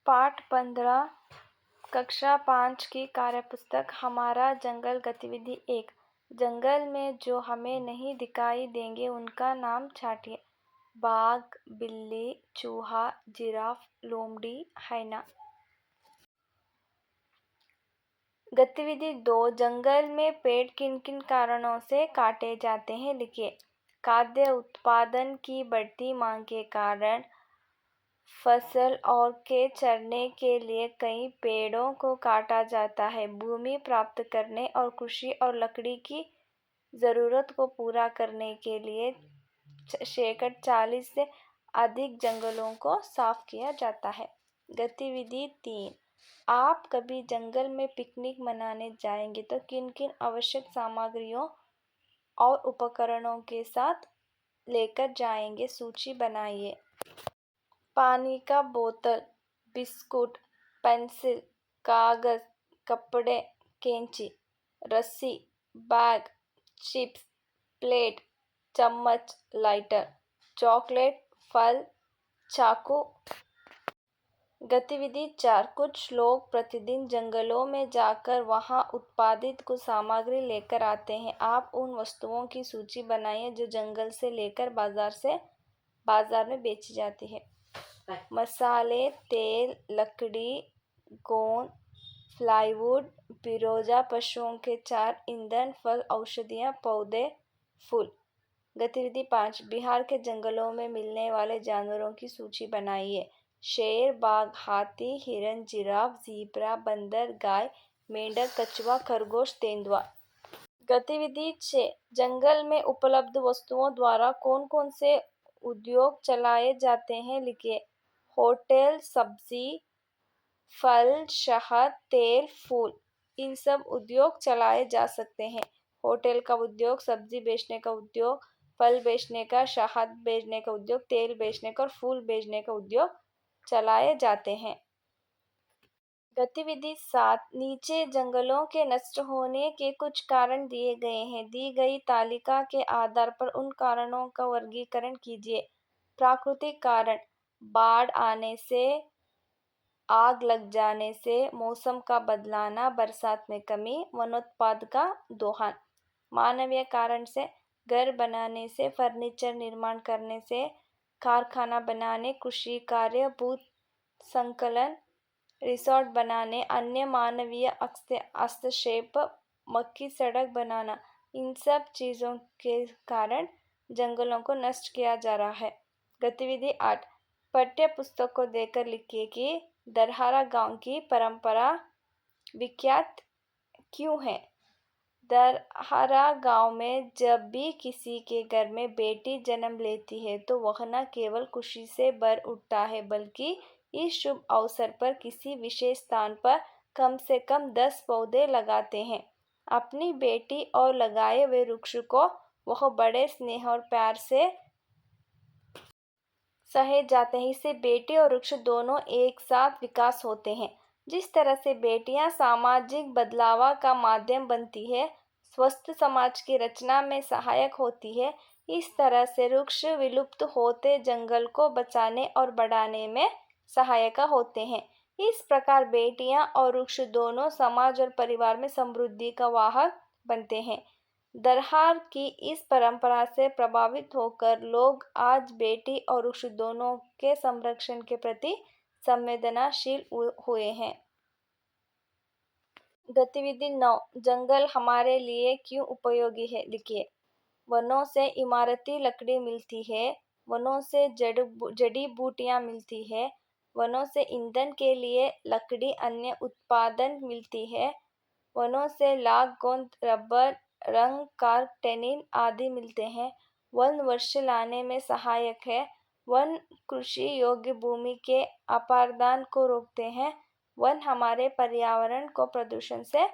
पाठ 15 कक्षा 5 की कार्यपुस्तक हमारा जंगल गतिविधि 1। जंगल में जो हमें नहीं दिखाई देंगे उनका नाम छाटिए। बाघ, बिल्ली, चूहा, जिराफ, लोमड़ी, हाइना। गतिविधि 2 जंगल में पेड़ किन किन कारणों से काटे जाते हैं लिखिए। खाद्य उत्पादन की बढ़ती मांग के कारण फसल और के चरने के लिए कई पेड़ों को काटा जाता है। भूमि प्राप्त करने और कृषि और लकड़ी की ज़रूरत को पूरा करने के लिए शेकड़ 40 से अधिक जंगलों को साफ किया जाता है। गतिविधि 3 आप कभी जंगल में पिकनिक मनाने जाएंगे तो किन किन आवश्यक सामग्रियों और उपकरणों के साथ लेकर जाएंगे, सूची बनाइए। पानी का बोतल, बिस्कुट, पेंसिल, कागज़, कपड़े, कैंची, रस्सी, बैग, चिप्स, प्लेट, चम्मच, लाइटर, चॉकलेट, फल, चाकू। गतिविधि 4 कुछ लोग प्रतिदिन जंगलों में जाकर वहां उत्पादित कुछ सामग्री लेकर आते हैं। आप उन वस्तुओं की सूची बनाइए जो जंगल से लेकर बाजार में बेची जाती है। मसाले, तेल, लकड़ी, गोंद, प्लाईवुड, बिरोजा, पशुओं के चार, ईंधन, फल, औषधियाँ, पौधे, फूल। गतिविधि 5 बिहार के जंगलों में मिलने वाले जानवरों की सूची बनाइए। शेर, बाघ, हाथी, हिरन, जिराफ, ज़ीब्रा, बंदर, गाय, मेंढक, कछुआ, खरगोश, तेंदुआ। गतिविधि 6 जंगल में उपलब्ध वस्तुओं द्वारा कौन कौन से उद्योग चलाए जाते हैं लिखिए। होटल, सब्जी, फल, शहद, तेल, फूल। इन सब उद्योग चलाए जा सकते हैं। होटल का उद्योग, सब्जी बेचने का उद्योग, फल बेचने का, शहद बेचने का उद्योग, तेल बेचने का और फूल बेचने का उद्योग चलाए जाते हैं। गतिविधि 7 नीचे जंगलों के नष्ट होने के कुछ कारण दिए गए हैं। दी गई तालिका के आधार पर उन कारणों का वर्गीकरण कीजिए। प्राकृतिक कारण, बाढ़ आने से, आग लग जाने से, मौसम का बदलाना, बरसात में कमी, वनोत्पाद का दोहन। मानवीय कारण से, घर बनाने से, फर्नीचर निर्माण करने से, कारखाना बनाने, कृषि कार्य, भू संकलन, रिसोर्ट बनाने, अन्य मानवीय हस्तक्षेप, मक्की सड़क बनाना। इन सब चीज़ों के कारण जंगलों को नष्ट किया जा रहा है। गतिविधि 8 पाठ्य पुस्तक को देखकर लिखिए कि दरहारा गांव की परंपरा विख्यात क्यों है। दरहारा गांव में जब भी किसी के घर में बेटी जन्म लेती है तो वह न केवल खुशी से भर उठता है बल्कि इस शुभ अवसर पर किसी विशेष स्थान पर कम से कम 10 पौधे लगाते हैं। अपनी बेटी और लगाए हुए वृक्ष को वह बड़े स्नेह और प्यार से सहे जाते हैं। इससे बेटी और वृक्ष दोनों एक साथ विकास होते हैं। जिस तरह से बेटियां सामाजिक बदलाव का माध्यम बनती है, स्वस्थ समाज की रचना में सहायक होती है, इस तरह से वृक्ष विलुप्त होते जंगल को बचाने और बढ़ाने में सहायक होते हैं। इस प्रकार बेटियां और वृक्ष दोनों समाज और परिवार में समृद्धि का वाहक बनते हैं। दरहार की इस परंपरा से प्रभावित होकर लोग आज बेटी और वृक्ष दोनों के संरक्षण के प्रति संवेदनशील हुए हैं। गतिविधि 9 जंगल हमारे लिए क्यों उपयोगी है लिखिए। वनों से इमारती लकड़ी मिलती है, वनों से जड़ी बूटियां मिलती है, वनों से ईंधन के लिए लकड़ी अन्य उत्पादन मिलती है, वनों से लाख, गोंद, रबर, रंग, कार, टेनिन आदि मिलते हैं। वन वर्षा लाने में सहायक है। वन कृषि योग्य भूमि के अपरदन को रोकते हैं। वन हमारे पर्यावरण को प्रदूषण से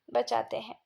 बचाते हैं।